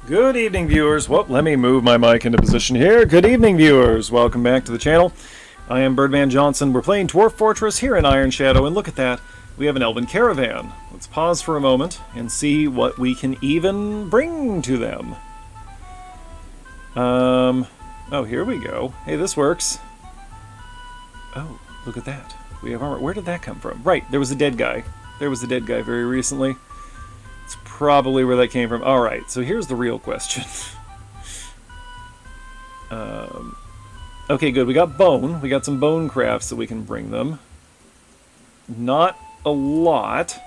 Good evening, viewers. Well, let me move my mic into position here. Good evening, viewers. Welcome back to the channel. I am Birdman Johnson. We're playing Dwarf Fortress here in Ironshadow, and look at that. We have an elven caravan. Let's pause for a moment and see what we can even bring to them. Oh, here we go. Hey, this works. Oh, look at that. We have armor. Where did that come from? Right, there was a dead guy. There was a dead guy very recently. It's probably where that came from. Alright, so here's the real question. Okay, good. We got bone. We got some bone crafts that we can bring them. Not a lot,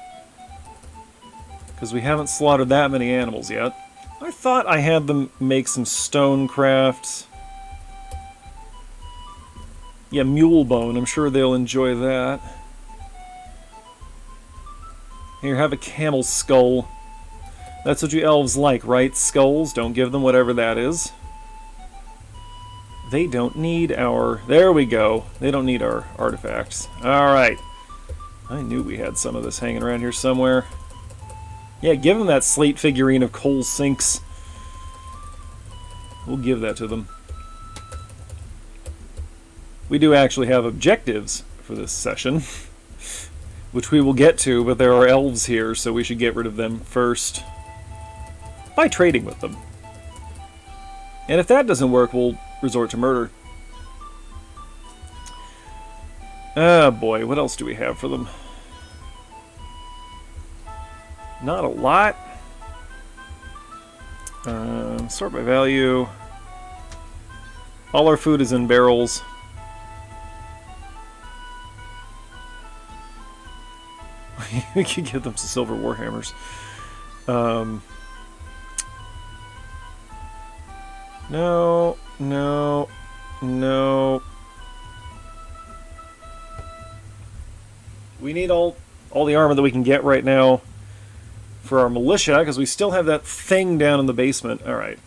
because we haven't slaughtered that many animals yet. I thought I had them make some stone crafts. Yeah, mule bone. I'm sure they'll enjoy that. Here, have a camel skull. That's what you elves like, right? Skulls. Don't give them whatever that is. They don't need our... There we go. They don't need our artifacts. Alright. I knew we had some of this hanging around here somewhere. Yeah, give them that slate figurine of coal sinks. We'll give that to them. We do actually have objectives for this session, which we will get to, but there are elves here, so we should get rid of them first by trading with them. And if that doesn't work, we'll resort to murder. Oh boy, what else do we have for them? Not a lot. Sort by value. All our food is in barrels. We could give them some silver warhammers. No, no, no. We need all the armor that we can get right now for our militia, because we still have that thing down in the basement. Alright.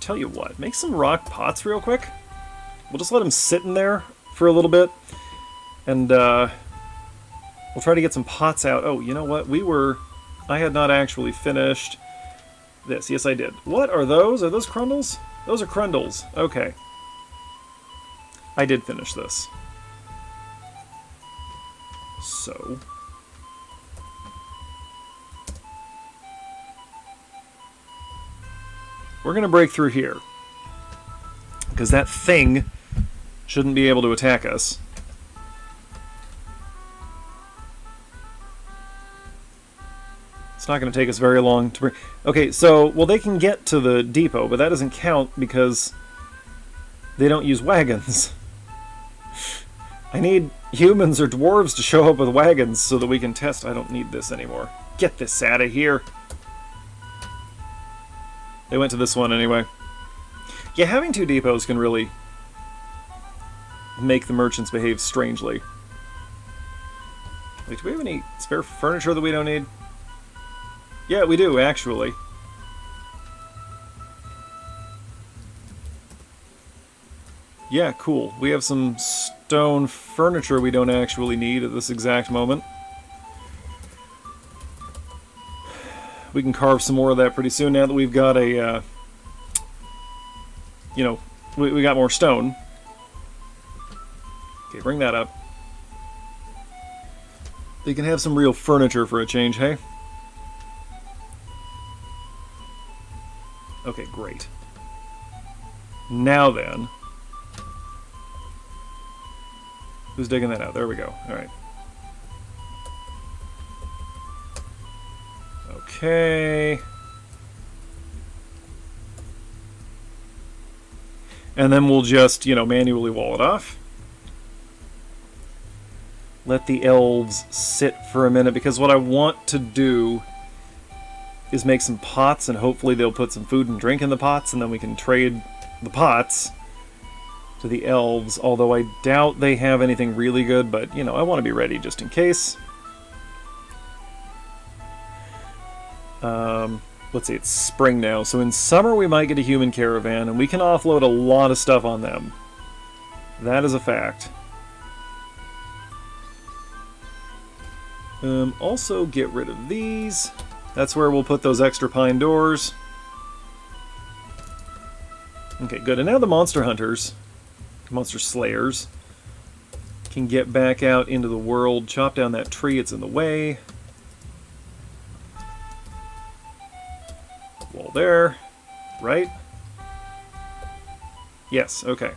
Tell you what, make some rock pots real quick. We'll just let them sit in there for a little bit, and we'll try to get some pots out. Oh, you know what? I had not actually finished this. Yes, I did. What are those? Are those crundles? Those are crundles. Okay. I did finish this. So... we're going to break through here, because that thing shouldn't be able to attack us. It's not going to take us very long to break. Okay, so, well, they can get to the depot, but that doesn't count because they don't use wagons. I need humans or dwarves to show up with wagons so that we can test. I don't need this anymore. Get this out of here. They went to this one anyway. Yeah, having two depots can really make the merchants behave strangely. Wait, do we have any spare furniture that we don't need? Yeah, we do, actually. Yeah, cool. We have some stone furniture we don't actually need at this exact moment. We can carve some more of that pretty soon now that we've got a, you know, we got more stone. Okay, bring that up. They can have some real furniture for a change, hey? Okay, great. Now then. Who's digging that out? There we go. Alright. Okay. And then we'll just, you know, manually wall it off. Let the elves sit for a minute, because what I want to do is make some pots, and hopefully they'll put some food and drink in the pots, and then we can trade the pots to the elves, although I doubt they have anything really good, but, you know, I want to be ready just in case. Let's see, it's spring now, so in summer we might get a human caravan, and we can offload a lot of stuff on them. That is a fact. Also get rid of these. That's where we'll put those extra pine doors. Okay, good. And now the monster hunters, monster slayers, can get back out into the world, chop down that tree, it's in the way. Wall there, right? Yes, okay.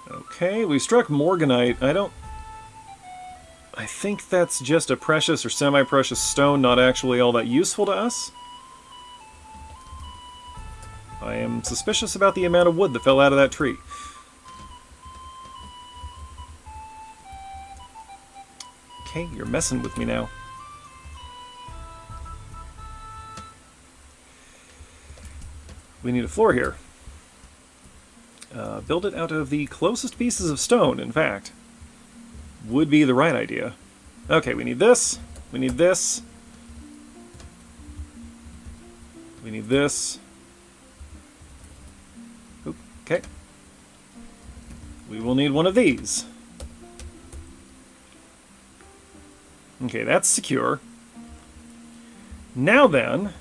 Okay, we struck Morganite. I think that's just a precious or semi-precious stone, not actually all that useful to us. I am suspicious about the amount of wood that fell out of that tree. Okay, you're messing with me now. We need a floor here. Build it out of the closest pieces of stone, in fact. Would be the right idea. Okay, we need this. We need this. We need this. Okay. We will need one of these. Okay, that's secure. Now then,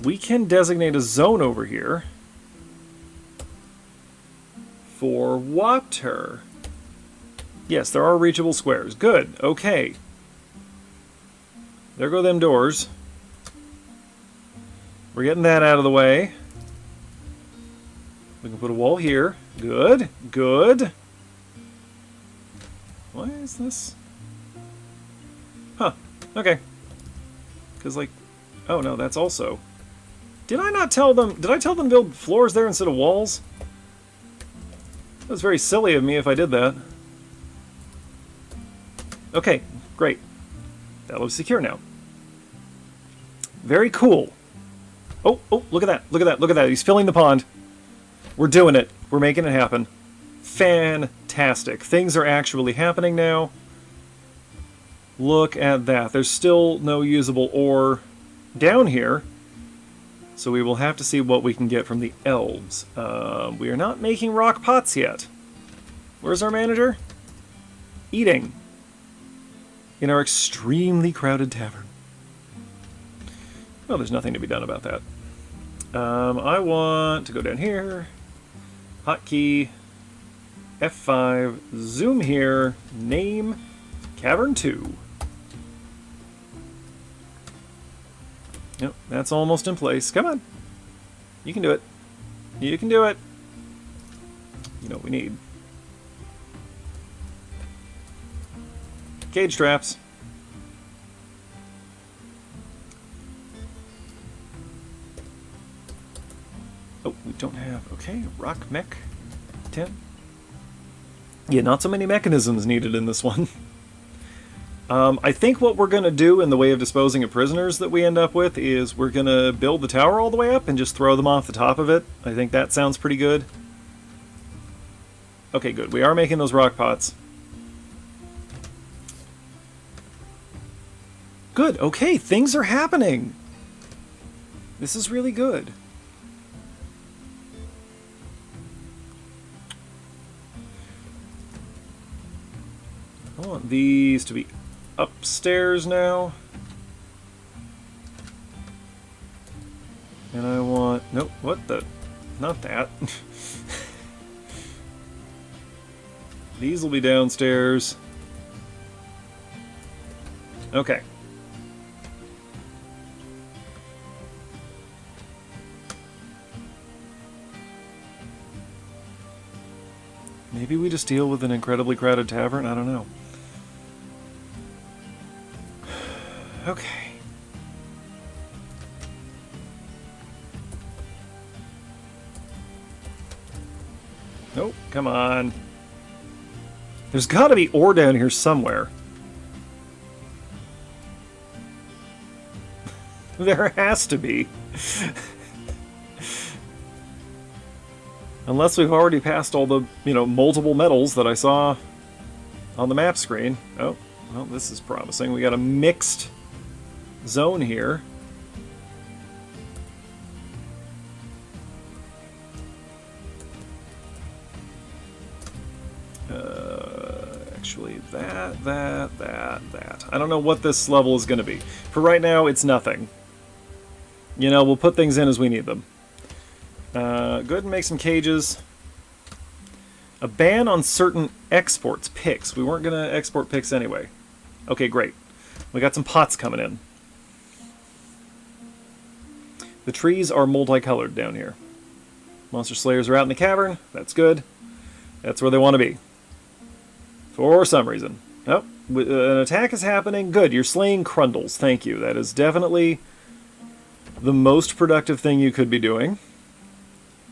we can designate a zone over here for water. Yes, there are reachable squares. Good, okay. There go them doors. We're getting that out of the way. We can put a wall here. Good, good. Why is this? Huh, okay. Because, like, oh no, that's also... Did I not tell them... Did I tell them to build floors there instead of walls? That was very silly of me if I did that. Okay, great. That looks secure now. Very cool. Oh, look at that, look at that, look at that. He's filling the pond. We're doing it. We're making it happen. Fantastic. Things are actually happening now. Look at that. There's still no usable ore down here, so we will have to see what we can get from the elves. We are not making rock pots yet. Where's our manager? Eating. In our extremely crowded tavern. Well, there's nothing to be done about that. I want to go down here. Hotkey. F5. Zoom here. Name. Cavern 2. Yep, that's almost in place. Come on. You can do it. You can do it. You know what we need. Cage traps. Oh, we don't have... Okay, rock mech 10. Yeah, not so many mechanisms needed in this one. I think what we're going to do in the way of disposing of prisoners that we end up with is we're going to build the tower all the way up and just throw them off the top of it. I think that sounds pretty good. Okay, good. We are making those rock pots. Good. Okay, things are happening. This is really good. I want these to be upstairs now. And I want... Nope, what the... Not that. These will be downstairs. Okay. Maybe we just deal with an incredibly crowded tavern? I don't know. Okay. Nope, come on. There's gotta be ore down here somewhere. There has to be. Unless we've already passed all the, multiple metals that I saw on the map screen. Oh, well, this is promising. We got a mixed zone here. that. I don't know what this level is going to be. For right now, it's nothing. You know, we'll put things in as we need them. Go ahead and make some cages. A ban on certain exports, picks. We weren't going to export picks anyway. Okay, great. We got some pots coming in. The trees are multicolored down here. Monster Slayers are out in the cavern. That's good. That's where they want to be. For some reason. Oh, an attack is happening. Good, you're slaying Crundles. Thank you. That is definitely the most productive thing you could be doing.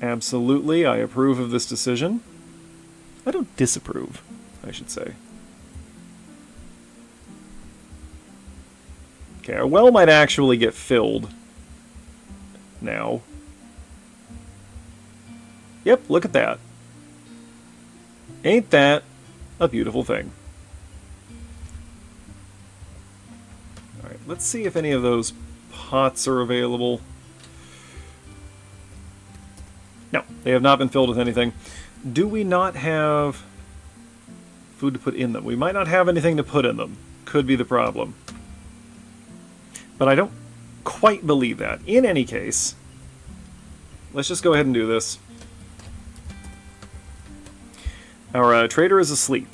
Absolutely, I approve of this decision. I don't disapprove, I should say. Okay, our well might actually get filled now. Yep, look at that. Ain't that a beautiful thing? Alright, let's see if any of those pots are available. No, they have not been filled with anything. Do we not have food to put in them? We might not have anything to put in them. Could be the problem. But I don't quite believe that. In any case, let's just go ahead and do this. Our trader is asleep.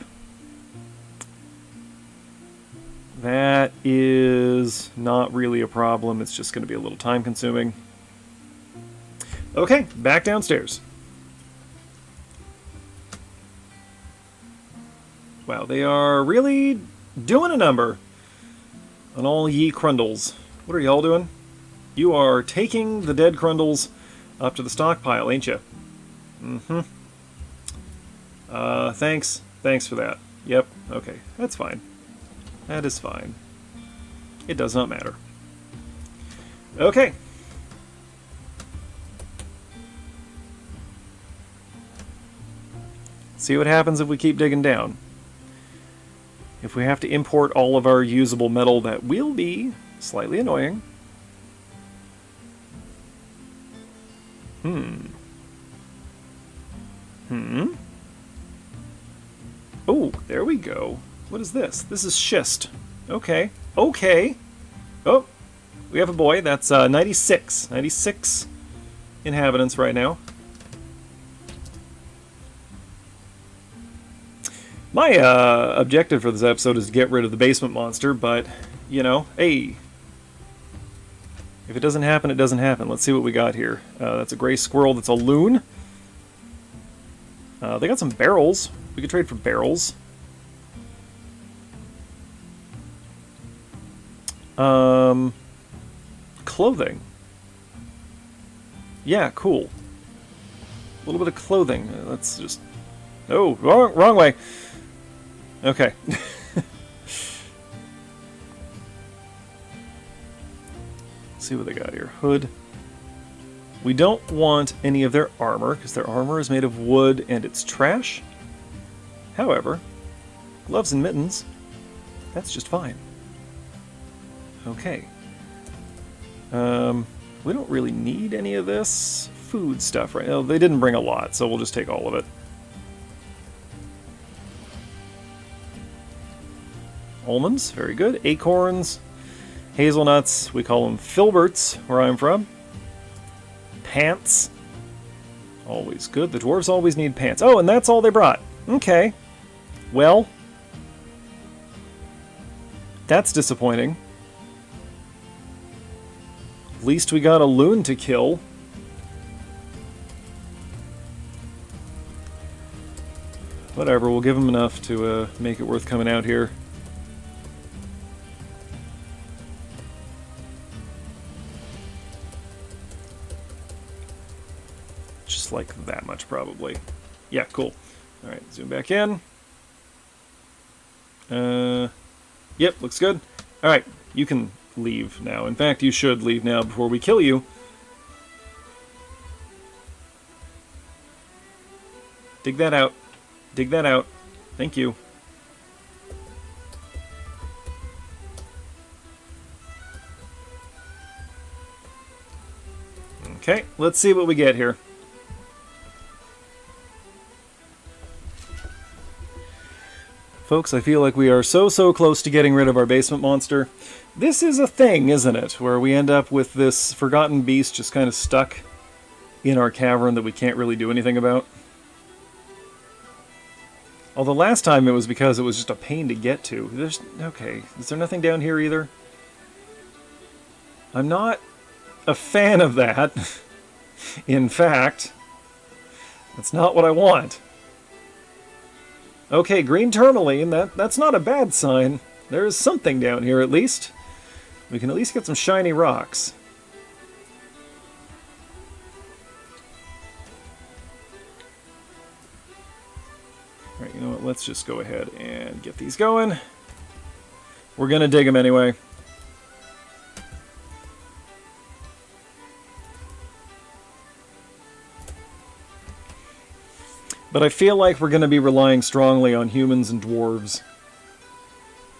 That is not really a problem. It's just going to be a little time consuming. Okay, back downstairs. Wow, they are really doing a number on all ye Crundles. What are y'all doing? You are taking the dead Crundles up to the stockpile, ain't you? Mm-hmm. Thanks. Thanks for that. Yep, okay. That's fine. That is fine. It does not matter. Okay. See what happens if we keep digging down. If we have to import all of our usable metal, that will be slightly annoying. Oh, there we go. What is this? This is schist. Okay. Okay. Oh, we have a boy. That's 96. 96 inhabitants right now. My objective for this episode is to get rid of the basement monster, but, you know, hey. If it doesn't happen, it doesn't happen. Let's see what we got here. That's a gray squirrel. That's a loon. They got some barrels. We could trade for barrels. Clothing. Yeah, cool. A little bit of clothing. Let's just... Oh, wrong way. Okay. See what they got here. Hood. We don't want any of their armor, because their armor is made of wood and it's trash. However, gloves and mittens, that's just fine. Okay. We don't really need any of this food stuff right now. They didn't bring a lot, so we'll just take all of it. Almonds, very good. Acorns, hazelnuts, we call them filberts where I'm from. Pants, always good. The dwarves always need pants. Oh, and that's all they brought. Okay. Well, that's disappointing. At least we got a loon to kill. Whatever, we'll give him enough to make it worth coming out here. Just like that much, probably. Yeah, cool. Alright, zoom back in. Yep, looks good. Alright, you can leave now. In fact, you should leave now before we kill you. Dig that out. Dig that out. Thank you. Okay, let's see what we get here. Folks, I feel like we are so close to getting rid of our basement monster. This is a thing, isn't it? Where we end up with this forgotten beast just kind of stuck in our cavern that we can't really do anything about. Although last time it was because it was just a pain to get to. Okay, is there nothing down here either? I'm not a fan of that. In fact, that's not what I want. Okay, green tourmaline, that's not a bad sign. There is something down here at least. We can at least get some shiny rocks. Alright, you know what, let's just go ahead and get these going. We're gonna dig them anyway. But I feel like we're going to be relying strongly on humans and dwarves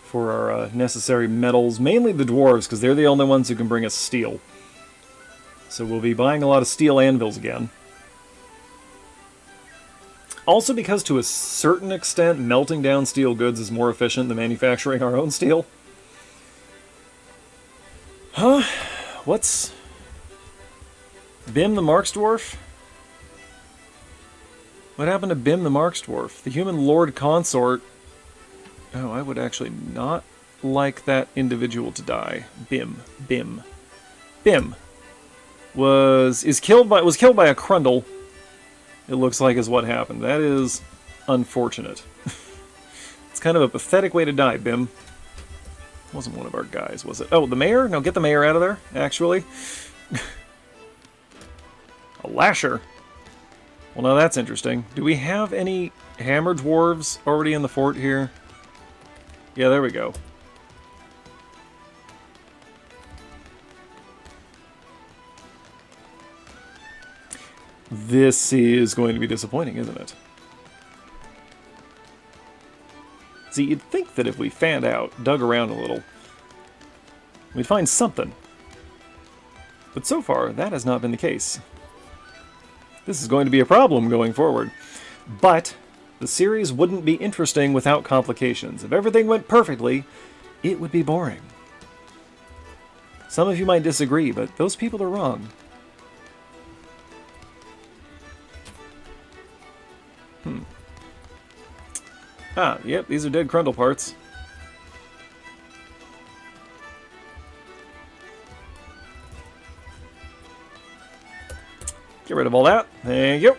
for our necessary metals. Mainly the dwarves, because they're the only ones who can bring us steel. So we'll be buying a lot of steel anvils again. Also because to a certain extent, melting down steel goods is more efficient than manufacturing our own steel. Huh? What's... Bim the Marksdwarf? What happened to Bim the Marksdwarf? The human lord consort... Oh, I would actually not like that individual to die. Bim. Was killed by a Crundle. It looks like is what happened. That is unfortunate. It's kind of a pathetic way to die, Bim. Wasn't one of our guys, was it? Oh, the mayor? No, get the mayor out of there, actually. A lasher. Well, now that's interesting. Do we have any hammer dwarves already in the fort here? Yeah, there we go. This is going to be disappointing, isn't it? See, you'd think that if we fanned out, dug around a little, we'd find something. But so far, that has not been the case. This is going to be a problem going forward. But the series wouldn't be interesting without complications. If everything went perfectly, it would be boring. Some of you might disagree, but those people are wrong. Ah, yep, these are dead Crundle parts. Get rid of all that. Thank you.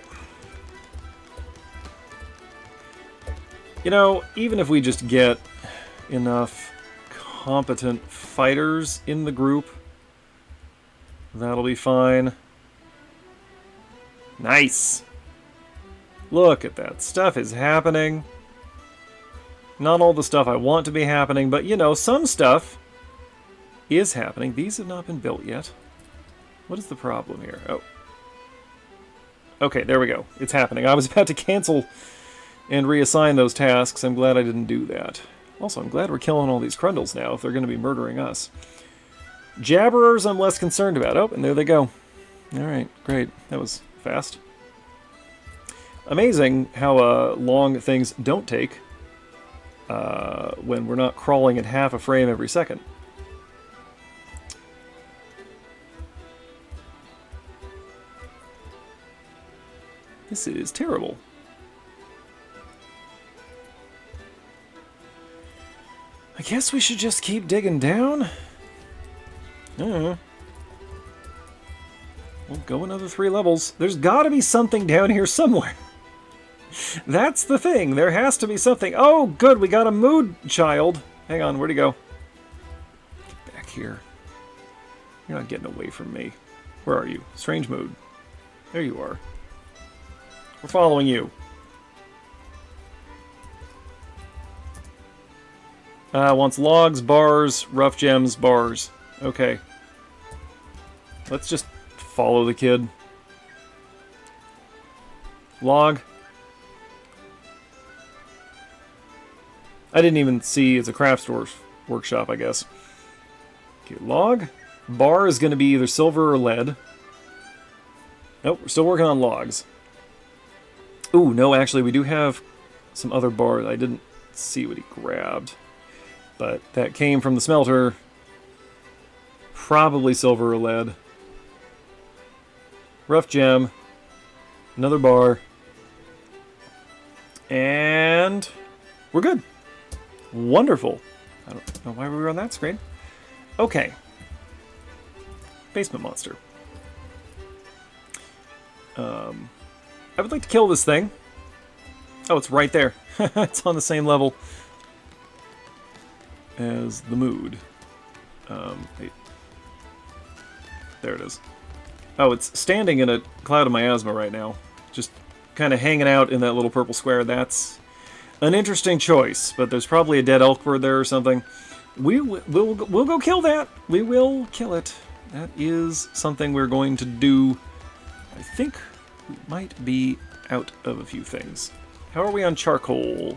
You know, even if we just get enough competent fighters in the group, that'll be fine. Nice! Look at that. Stuff is happening. Not all the stuff I want to be happening, but, you know, some stuff is happening. These have not been built yet. What is the problem here? Oh. Okay, there we go. It's happening. I was about to cancel and reassign those tasks. I'm glad I didn't do that. Also, I'm glad we're killing all these Crundles now if they're going to be murdering us. Jabberers I'm less concerned about. Oh, and there they go. Alright, great. That was fast. Amazing how long things don't take when we're not crawling at half a frame every second. This is terrible. I guess we should just keep digging down? We'll go another 3 levels. There's gotta be something down here somewhere. That's the thing. There has to be something. Oh, good. We got a mood child. Hang on. Where'd he go? Get back here. You're not getting away from me. Where are you? Strange mood. There you are. We're following you. Wants logs, bars, rough gems, bars. Okay. Let's just follow the kid. Log. I didn't even see it's a craft store workshop, I guess. Okay, log. Bar is going to be either silver or lead. Nope, we're still working on logs. Ooh, no, actually, we do have some other bars. I didn't Let's see what he grabbed. But that came from the smelter. Probably silver or lead. Rough gem. Another bar. And we're good. Wonderful. I don't know why we were on that screen. Okay. Basement monster. I would like to kill this thing. Oh, it's right there. It's on the same level as the mood. Wait. There it is. Oh, it's standing in a cloud of miasma right now. Just kind of hanging out in that little purple square. That's an interesting choice, but there's probably a dead elk bird there or something. We'll go kill that. We will kill it. That is something we're going to do. I think we might be out of a few things. How are we on charcoal?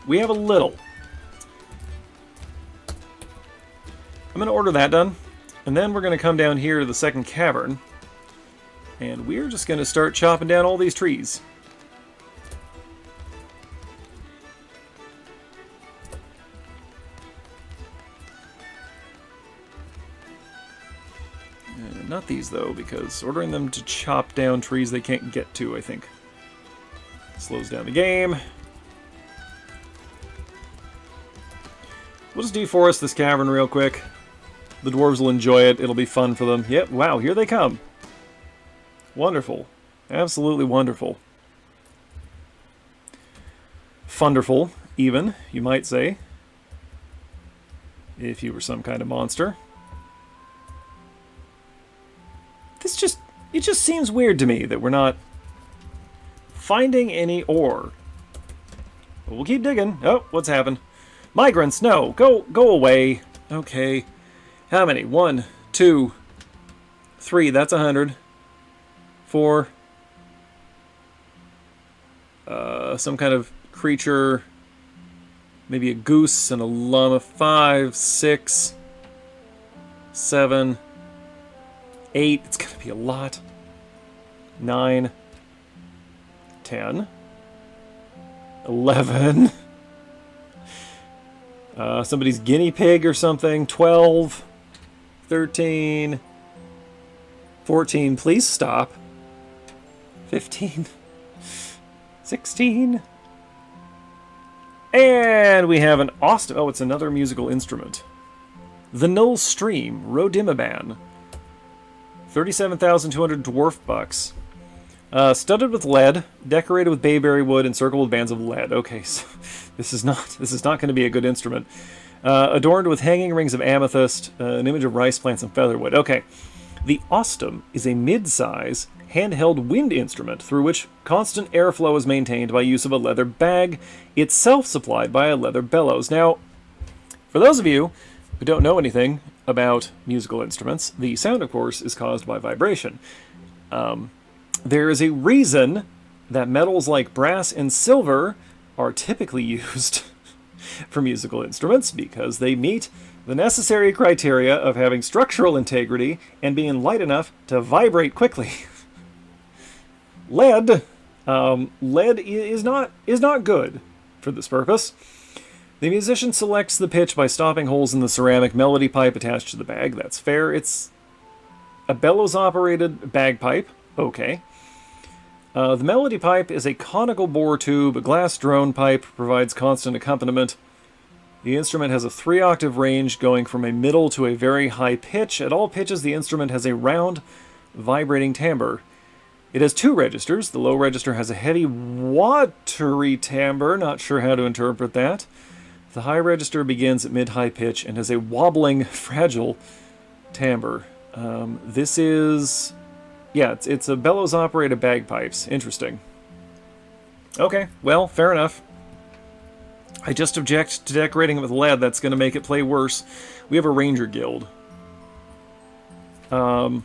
We have a little. I'm going to order that done. And then we're going to come down here to the second cavern. And we're just going to start chopping down all these trees. Not these, though, because ordering them to chop down trees they can't get to, I think, slows down the game. We'll just deforest this cavern real quick. The dwarves will enjoy it. It'll be fun for them. Yep, wow, here they come. Wonderful. Absolutely wonderful. Funderful, even, you might say. If you were some kind of monster. It just seems weird to me that we're not finding any ore. But we'll keep digging. Oh, what's happened? Migrants, no, go away. Okay. How many? 1, 2, 3, that's 100. 4. Some kind of creature. Maybe a goose and a llama. 5, 6, 7, 8. It's gonna be a lot. 9, 10, 11. Somebody's guinea pig or something. 12, 13, 14. Please stop. 15, 16. And we have an awesome... Oh, it's another musical instrument. The Null Stream, Rodimaban. 37,200 dwarf bucks. Studded with lead, decorated with bayberry wood, encircled with bands of lead. Okay, so this is not going to be a good instrument. Adorned with hanging rings of amethyst, an image of rice plants and featherwood. Okay, the Ostum is a mid-size, handheld wind instrument through which constant airflow is maintained by use of a leather bag, itself supplied by a leather bellows. Now, for those of you who don't know anything about musical instruments, the sound, of course, is caused by vibration. There is a reason that metals like brass and silver are typically used for musical instruments, because they meet the necessary criteria of having structural integrity and being light enough to vibrate quickly. Lead is not good for this purpose. The musician selects the pitch by stopping holes in the ceramic melody pipe attached to the bag. That's fair. It's a bellows-operated bagpipe. Okay. The melody pipe is a conical bore tube. A glass drone pipe provides constant accompaniment. The instrument has a 3-octave range going from a middle to a very high pitch. At all pitches, the instrument has a round, vibrating timbre. It has 2 registers. The low register has a heavy, watery timbre. Not sure how to interpret that. The high register begins at mid-high pitch and has a wobbling, fragile timbre. This is... Yeah, it's a bellows-operated bagpipes. Interesting. Okay, well, fair enough. I just object to decorating it with lead. That's going to make it play worse. We have a ranger guild. Yeah,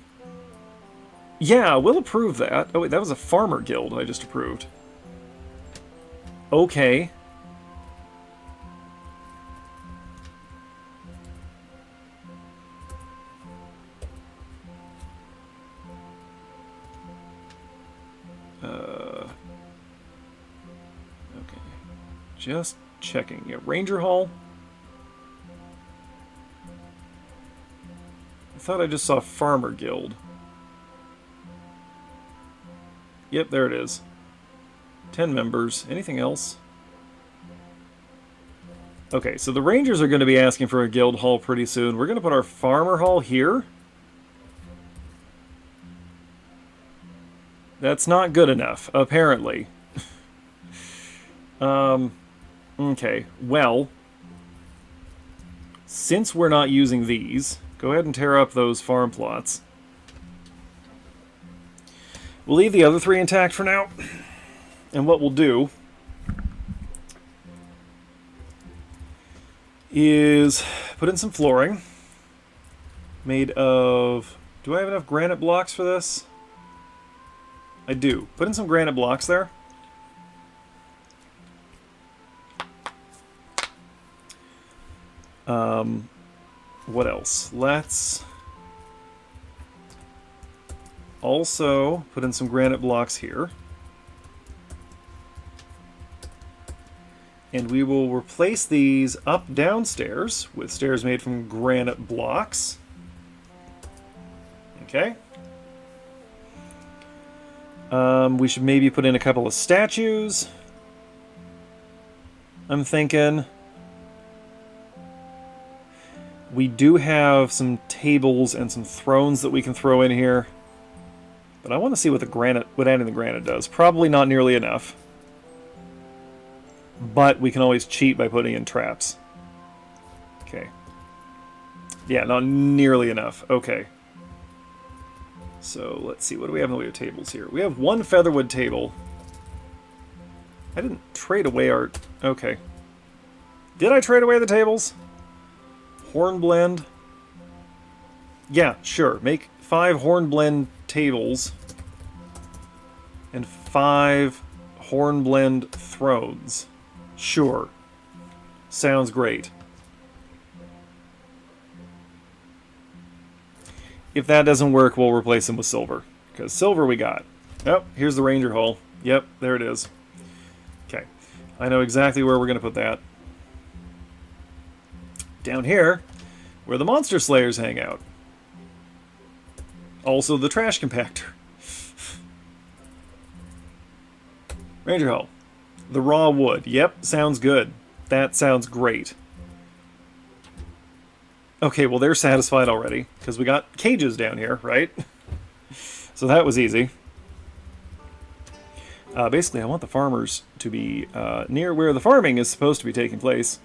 we'll approve that. Oh, wait, that was a farmer guild I just approved. Okay. Just checking. Yeah, Ranger Hall. I thought I just saw Farmer Guild. Yep, there it is. 10 members. Anything else? Okay, so the Rangers are going to be asking for a guild hall pretty soon. We're going to put our Farmer Hall here. That's not good enough, apparently. Okay, well, since we're not using these, go ahead and tear up those farm plots. We'll leave the other 3 intact for now. And what we'll do is put in some flooring made of... Do I have enough granite blocks for this? I do. Put in some granite blocks there. What else? Let's also put in some granite blocks here. And we will replace these up downstairs with stairs made from granite blocks. Okay. We should maybe put in a couple of statues. I'm thinking. We do have some tables and some thrones that we can throw in here. But I want to see what adding the granite does. Probably not nearly enough. But we can always cheat by putting in traps. Okay. Yeah, not nearly enough. Okay. So, let's see. What do we have in the way of tables here? We have 1 featherwood table. I didn't trade away our... Okay. Did I trade away the tables? Hornblende. Yeah, sure. Make 5 Hornblende tables. And 5 Hornblende thrones. Sure. Sounds great. If that doesn't work, we'll replace them with silver. Because silver we got. Oh, here's the Ranger Hall. Yep, there it is. Okay. I know exactly where we're going to put that. Down here, where the Monster Slayers hang out. Also the trash compactor. Ranger Hall. The raw wood. Yep, sounds good. That sounds great. Okay, well they're satisfied already, because we got cages down here, right? So that was easy. Basically, I want the farmers to be near where the farming is supposed to be taking place.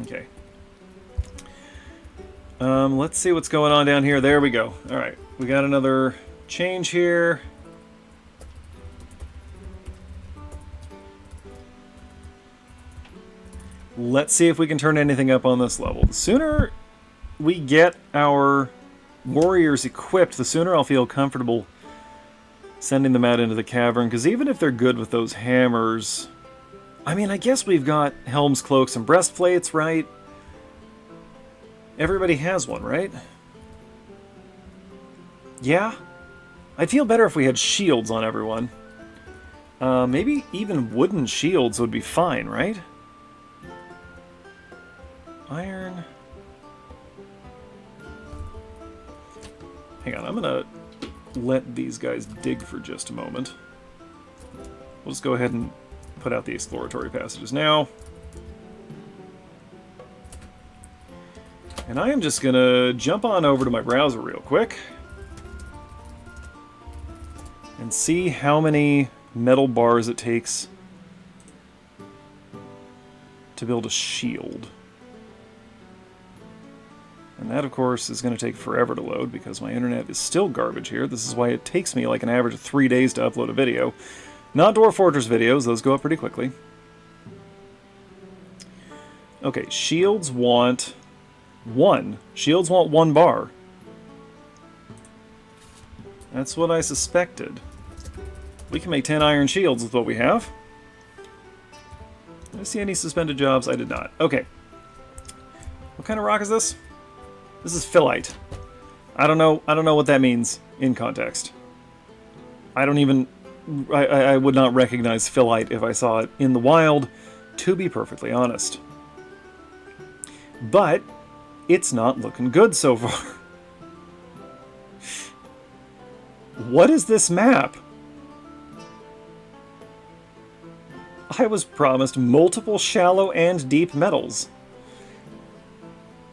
Okay. Let's see what's going on down here. There we go. Alright, we got another change here. Let's see if we can turn anything up on this level. The sooner we get our warriors equipped, the sooner I'll feel comfortable sending them out into the cavern, because even if they're good with those hammers... I mean, I guess we've got helms, cloaks, and breastplates, right? Everybody has one, right? Yeah? I'd feel better if we had shields on everyone. Maybe even wooden shields would be fine, right? Iron. Hang on, I'm gonna let these guys dig for just a moment. We'll just go ahead and put out the exploratory passages now. And I am just gonna jump on over to my browser real quick and see how many metal bars it takes to build a shield. And that, of course, is going to take forever to load because my internet is still garbage here. This is why it takes me like an average of 3 days to upload a video. Not Dwarf Fortress videos, those go up pretty quickly. Okay, shields want 1. Shields want 1 bar. That's what I suspected. We can make 10 iron shields with what we have. Did I see any suspended jobs? I did not. Okay. What kind of rock is this? This is phyllite. I don't know what that means in context. I don't even I would not recognize phyllite if I saw it in the wild, to be perfectly honest. But it's not looking good so far. What is this map? I was promised multiple shallow and deep metals.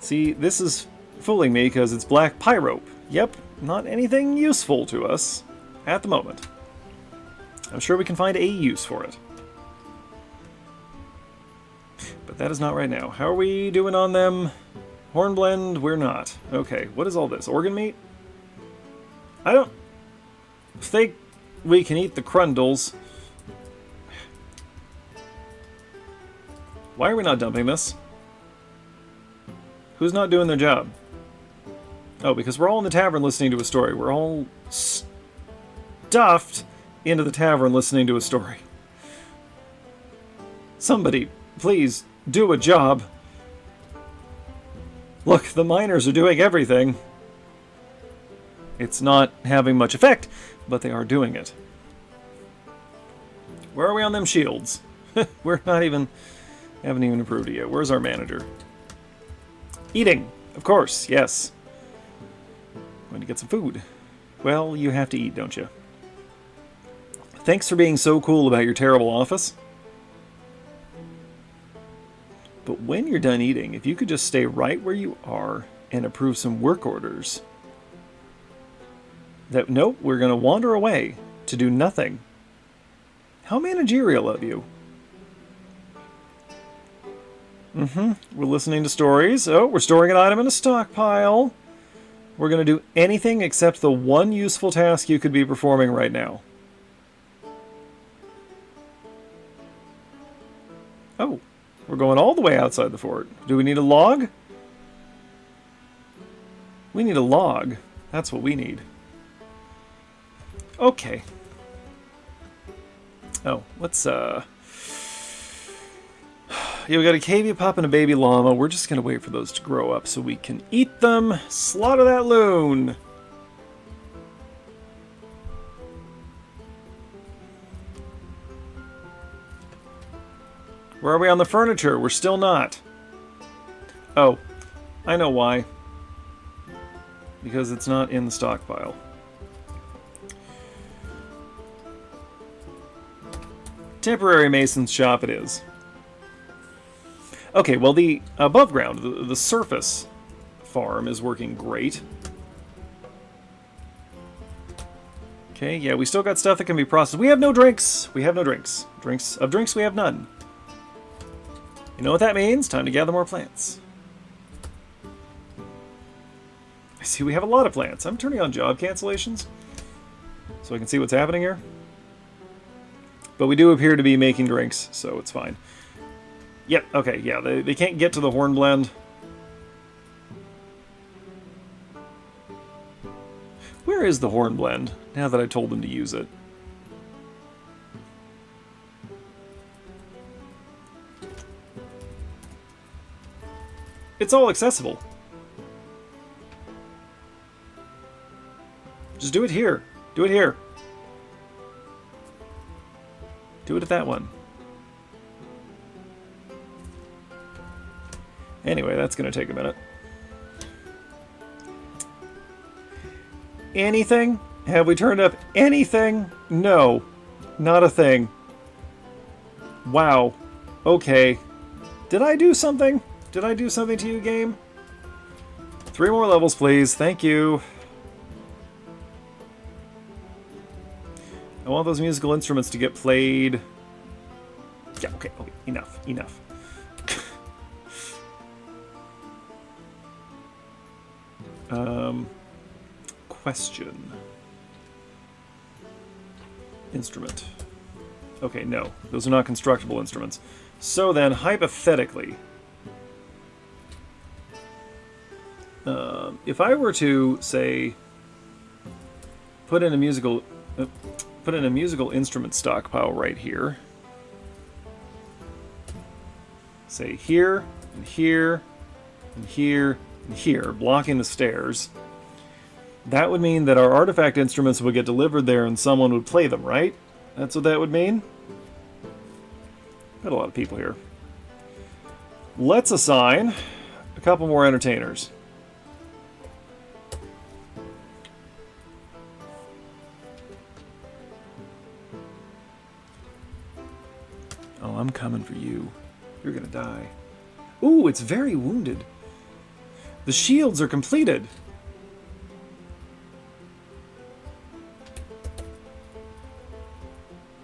See, this is fooling me because it's black pyrope. Yep, not anything useful to us at the moment. I'm sure we can find a use for it. But that is not right now. How are we doing on them? Hornblende, we're not. Okay, what is all this? Organ meat? I don't think we can eat the crundles. Why are we not dumping this? Who's not doing their job? Oh, because we're all in the tavern listening to a story. We're all stuffed into the tavern listening to a story. Somebody, please, do a job. Look, the miners are doing everything. It's not having much effect, but they are doing it. Where are we on them shields? We're not even... haven't even improved it yet. Where's our manager? Eating! Of course, yes. Going to get some food. Well, you have to eat, don't you? Thanks for being so cool about your terrible office. But when you're done eating, if you could just stay right where you are and approve some work orders. Nope, we're going to wander away to do nothing. How managerial of you. We're listening to stories. Oh, we're storing an item in a stockpile. We're going to do anything except the one useful task you could be performing right now. Oh, we're going all the way outside the fort. Do we need a log? We need a log. That's what we need. Okay. Oh, let's, yeah, we got a cavy pup and a baby llama. We're just gonna wait for those to grow up so we can eat them. Slaughter that loon! Where are we on the furniture? We're still not. Oh, I know why. Because it's not in the stockpile. Temporary mason's shop it is. Okay, well the above ground, the surface farm is working great. Okay, yeah, we still got stuff that can be processed. We have no drinks! We have no drinks. Drinks we have none. You know what that means? Time to gather more plants. I see we have a lot of plants. I'm turning on job cancellations so I can see what's happening here. But we do appear to be making drinks, so it's fine. Yep, okay, yeah, they can't get to the hornblende. Where is the hornblende, now that I told them to use it? It's all accessible. Just do it here. Do it here. Do it at that one. Anyway, that's going to take a minute. Anything? Have we turned up anything? No. Not a thing. Wow. Okay. Did I do something? Did I do something to you, game? 3 more levels, please. Thank you. I want those musical instruments to get played. Yeah, okay, okay. Enough. Question. Instrument. Okay, no. Those are not constructible instruments. So then, hypothetically, if I were to, say, put in a musical instrument stockpile right here, say here, and here, and here, and here, blocking the stairs, that would mean that our artifact instruments would get delivered there and someone would play them, right? That's what that would mean. Got a lot of people here. Let's assign a couple more entertainers. Oh, I'm coming for you. You're gonna die. Ooh, it's very wounded. The shields are completed.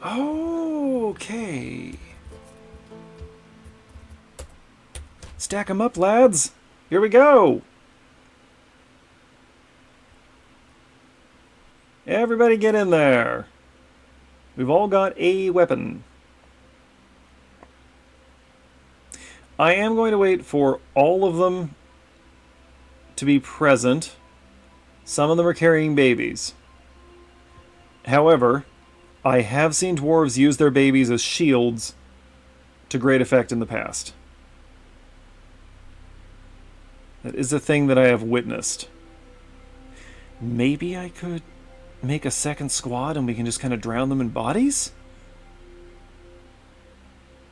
Okay. Stack them up, lads. Here we go. Everybody get in there. We've all got a weapon. I am going to wait for all of them to be present. Some of them are carrying babies. However, I have seen dwarves use their babies as shields to great effect in the past. That is a thing that I have witnessed. Maybe I could make a second squad and we can just kind of drown them in bodies?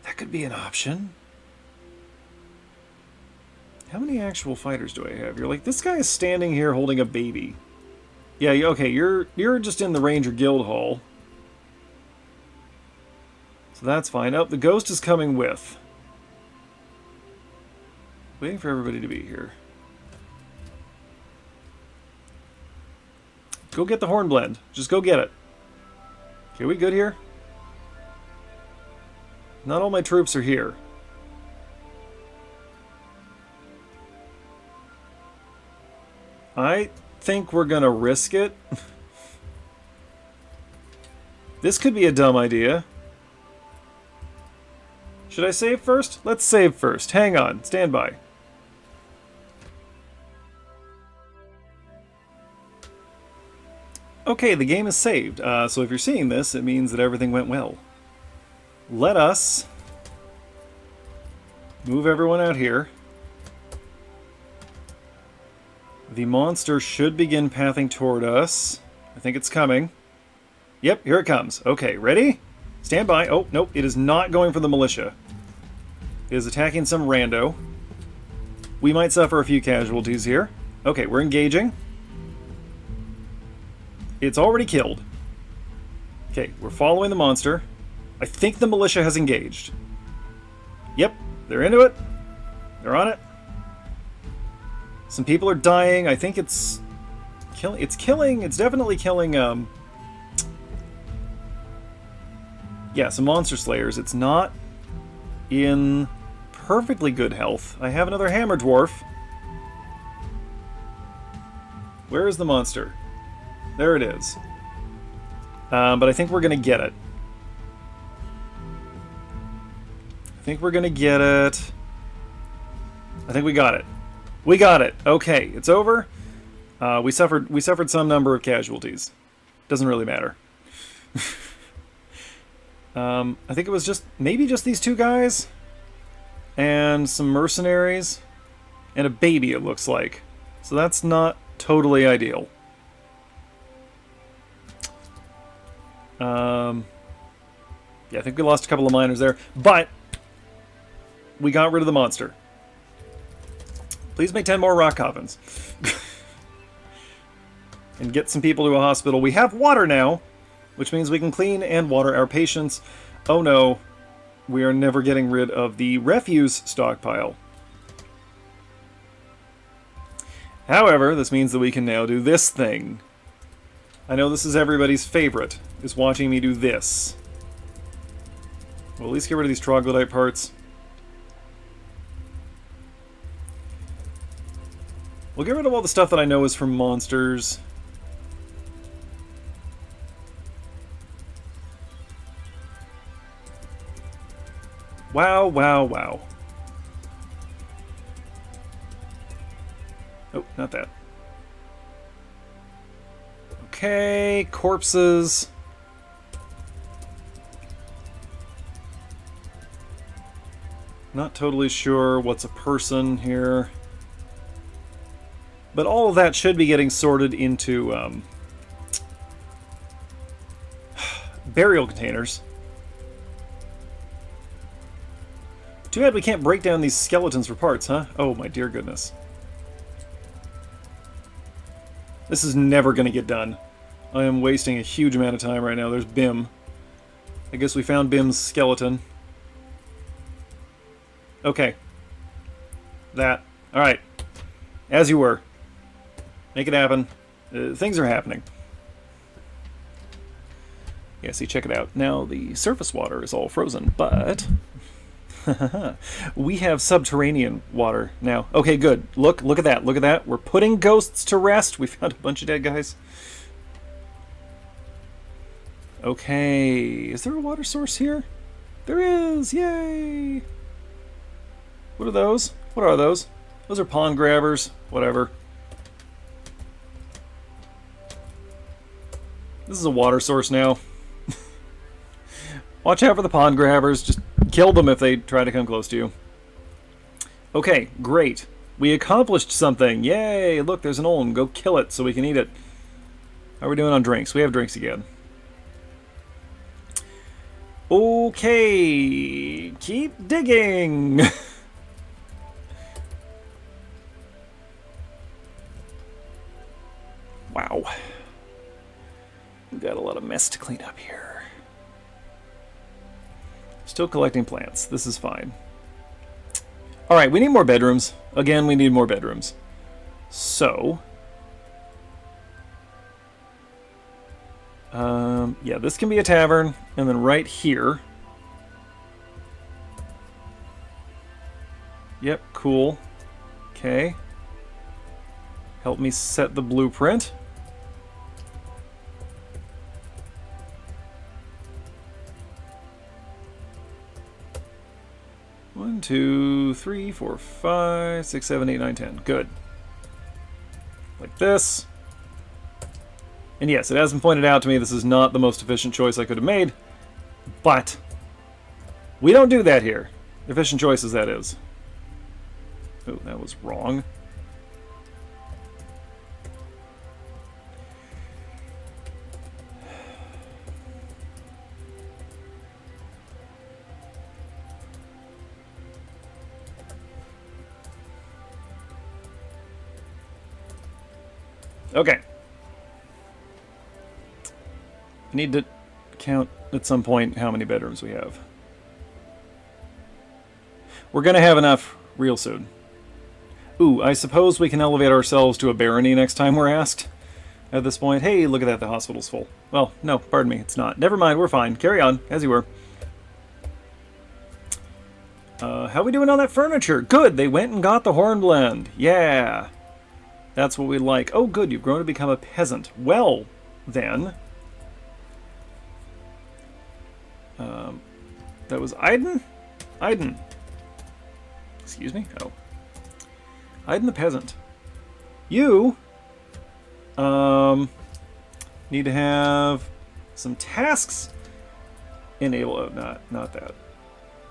That could be an option. How many actual fighters do I have? You're like, this guy is standing here holding a baby. Yeah, okay, you're just in the Ranger Guild Hall. So that's fine. Oh, the ghost is coming with. Waiting for everybody to be here. Go get the hornblende. Just go get it. Okay, we good here? Not all my troops are here. I think we're gonna risk it. This could be a dumb idea. Should I save first? Let's save first. Hang on. Stand by. Okay, the game is saved. So if you're seeing this, it means that everything went well. Let us move everyone out here. The monster should begin pathing toward us. I think it's coming. Yep, here it comes. Okay, ready? Stand by. Oh, nope, it is not going for the militia. It is attacking some rando. We might suffer a few casualties here. Okay, we're engaging. It's already killed. Okay, we're following the monster. I think the militia has engaged. Yep, they're into it. They're on it. Some people are dying. I think it's killing. It's definitely killing. Yeah, some monster slayers. It's not in perfectly good health. I have another hammer dwarf. Where is the monster? There it is. But I think we're gonna get it. I think we got it. We got it. Okay, it's over. We suffered some number of casualties. Doesn't really matter. I think it was maybe just these two guys and some mercenaries and a baby, it looks like. So that's not totally ideal. Yeah, I think we lost a couple of miners there, but we got rid of the monster. Please make 10 more rock coffins. And get some people to a hospital. We have water now, which means we can clean and water our patients. Oh no, we are never getting rid of the refuse stockpile. However, this means that we can now do this thing. I know this is everybody's favorite, is watching me do this. We'll at least get rid of these troglodyte parts. We'll get rid of all the stuff that I know is from monsters. Wow, wow, wow. Oh, not that. Okay, corpses. Not totally sure what's a person here. But all of that should be getting sorted into burial containers. Too bad we can't break down these skeletons for parts, huh? Oh my dear goodness. This is never going to get done. I am wasting a huge amount of time right now. There's Bim. I guess we found Bim's skeleton. Okay. That. Alright. As you were. Make it happen. Things are happening. Yeah, see, check it out. Now, the surface water is all frozen, but... we have subterranean water now. Okay, good. Look at that. Look at that. We're putting ghosts to rest. We found a bunch of dead guys. Okay. Is there a water source here? There is. Yay. What are those? What are those? Those are pond grabbers. Whatever. This is a water source now. Watch out for the pond grabbers. Just kill them if they try to come close to you. Okay, great. We accomplished something. Yay! Look, there's an Olm. Go kill it so we can eat it. How are we doing on drinks? We have drinks again. Okay. Keep digging. Wow. We've got a lot of mess to clean up here. Still collecting plants. This is fine. Alright, we need more bedrooms. Again, we need more bedrooms. So... yeah, this can be a tavern. And then right here... Yep, cool. Okay. Help me set the blueprint. One, two, three, four, 5, 6, 7, 8, 9, 10. Good. Like this. And yes, it has been pointed out to me this is not the most efficient choice I could have made, but we don't do that here. Efficient choices, that is. Oh, that was wrong. Okay. I need to count at some point how many bedrooms we have. We're going to have enough real soon. Ooh, I suppose we can elevate ourselves to a barony next time we're asked. At this point, hey, look at that, the hospital's full. Well, no, pardon me, it's not. Never mind, we're fine. Carry on, as you were. How we doing on that furniture? Good, they went and got the hornblende. Yeah. That's what we like. Oh, good, you've grown to become a peasant. Well, then... that was Aiden? Aiden. Excuse me? Oh. Aiden the peasant. You... need to have some tasks enable. Oh, not that.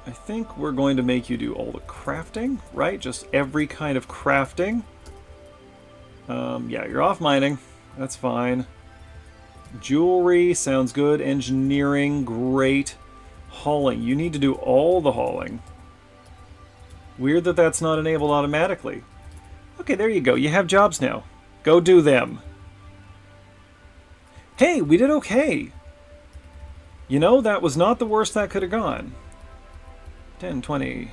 I think we're going to make you do all the crafting, right? Just every kind of crafting. Yeah, you're off mining. That's fine. Jewelry sounds good. Engineering, great. Hauling. You need to do all the hauling. Weird that that's not enabled automatically. Okay, there you go. You have jobs now. Go do them. Hey, we did okay. You know, that was not the worst that could have gone. 10, 20,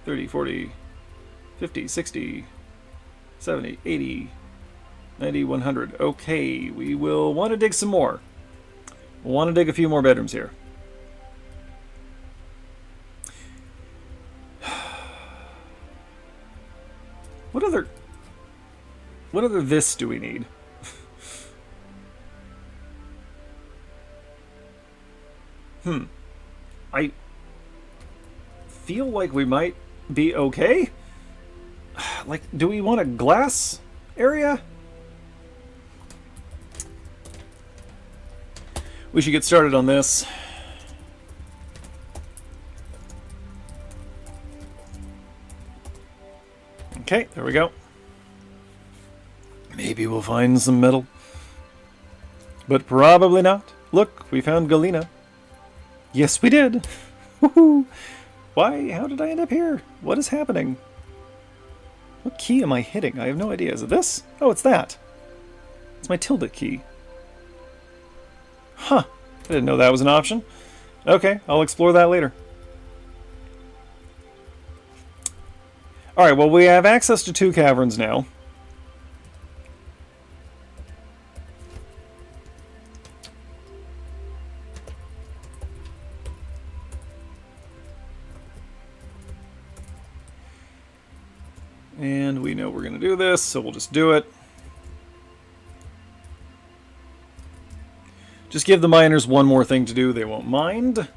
30, 40, 50, 60, 70, 80, 90, 100. Okay, we will want to dig some more. We'll want to dig a few more bedrooms here. What other this do we need? I feel like we might be okay. Like, do we want a glass area? We should get started on this. Okay, there we go. Maybe we'll find some metal. But probably not. look, we found Galena. Yes, we did. Woohoo! Why? How did I end up here? What is happening? What key am I hitting? I have no idea. Is it this? Oh, it's that. It's my tilde key. Huh. I didn't know that was an option. Okay, I'll explore that later. Alright, well, we have access to 2 caverns now. And we know we're going to do this, so we'll just do it. Just give the miners one more thing to do, they won't mind.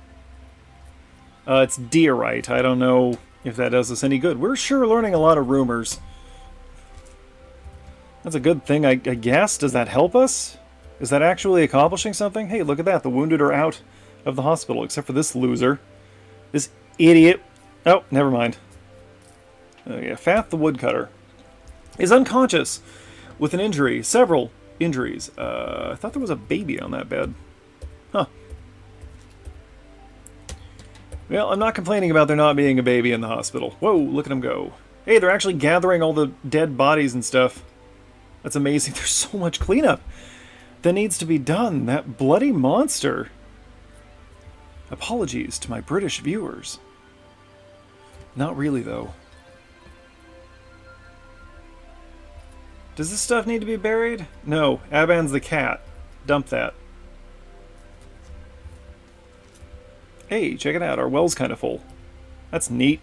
It's diorite. I don't know if that does us any good. We're sure learning a lot of rumors. That's a good thing, I guess. Does that help us? Is that actually accomplishing something? Hey, look at that. The wounded are out of the hospital, except for this loser. This idiot. Oh, never mind. Oh yeah, Fath the woodcutter is unconscious with an injury. Several injuries. I thought there was a baby on that bed. Huh. Well, I'm not complaining about there not being a baby in the hospital. Whoa, look at them go. Hey, they're actually gathering all the dead bodies and stuff. That's amazing. There's so much cleanup that needs to be done. That bloody monster. Apologies to my British viewers. Not really, though. Does this stuff need to be buried? No. Aban's the cat. Dump that. Hey, check it out. Our well's kind of full. That's neat.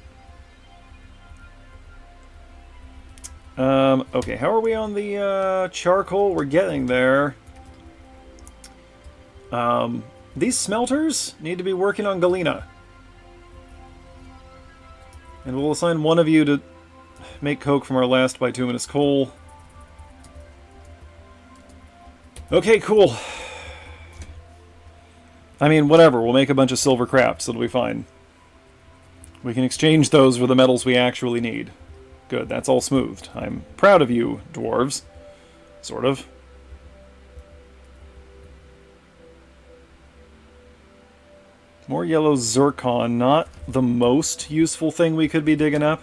Okay, how are we on the charcoal? We're getting there. These smelters need to be working on Galena. And we'll assign one of you to make coke from our last bituminous coal. Okay, cool. I mean, whatever. We'll make a bunch of silver crafts. It'll be fine. We can exchange those for the metals we actually need. Good, that's all smoothed. I'm proud of you, dwarves. Sort of. More yellow zircon. Not the most useful thing we could be digging up.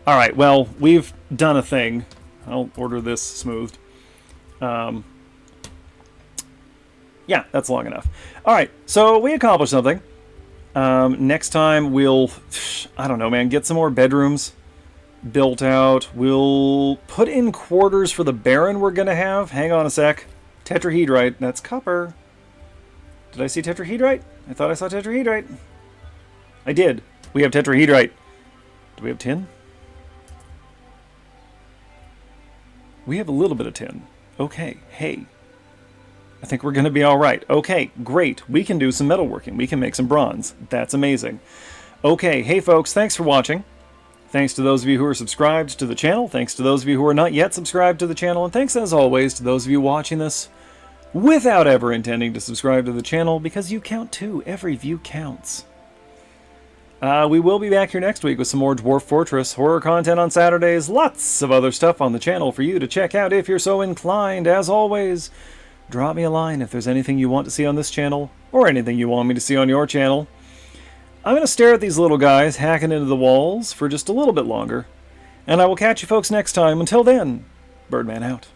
Alright, well, we've done a thing. I'll order this smoothed. Yeah, that's long enough. Alright, so we accomplished something. Next time we'll, I don't know, man, get some more bedrooms built out. We'll put in quarters for the Baron we're going to have. Hang on a sec. Tetrahedrite. That's copper. Did I see tetrahedrite? I thought I saw tetrahedrite. I did. We have tetrahedrite. Do we have tin? We have a little bit of tin. Okay, hey. I think we're going to be alright. Okay, great. We can do some metalworking. We can make some bronze. That's amazing. Okay, hey folks, thanks for watching. Thanks to those of you who are subscribed to the channel. Thanks to those of you who are not yet subscribed to the channel. And thanks, as always, to those of you watching this without ever intending to subscribe to the channel, because you count too. Every view counts. We will be back here next week with some more Dwarf Fortress horror content on Saturdays. Lots of other stuff on the channel for you to check out if you're so inclined. As always, drop me a line if there's anything you want to see on this channel, or anything you want me to see on your channel. I'm going to stare at these little guys hacking into the walls for just a little bit longer, and I will catch you folks next time. Until then, Birdman out.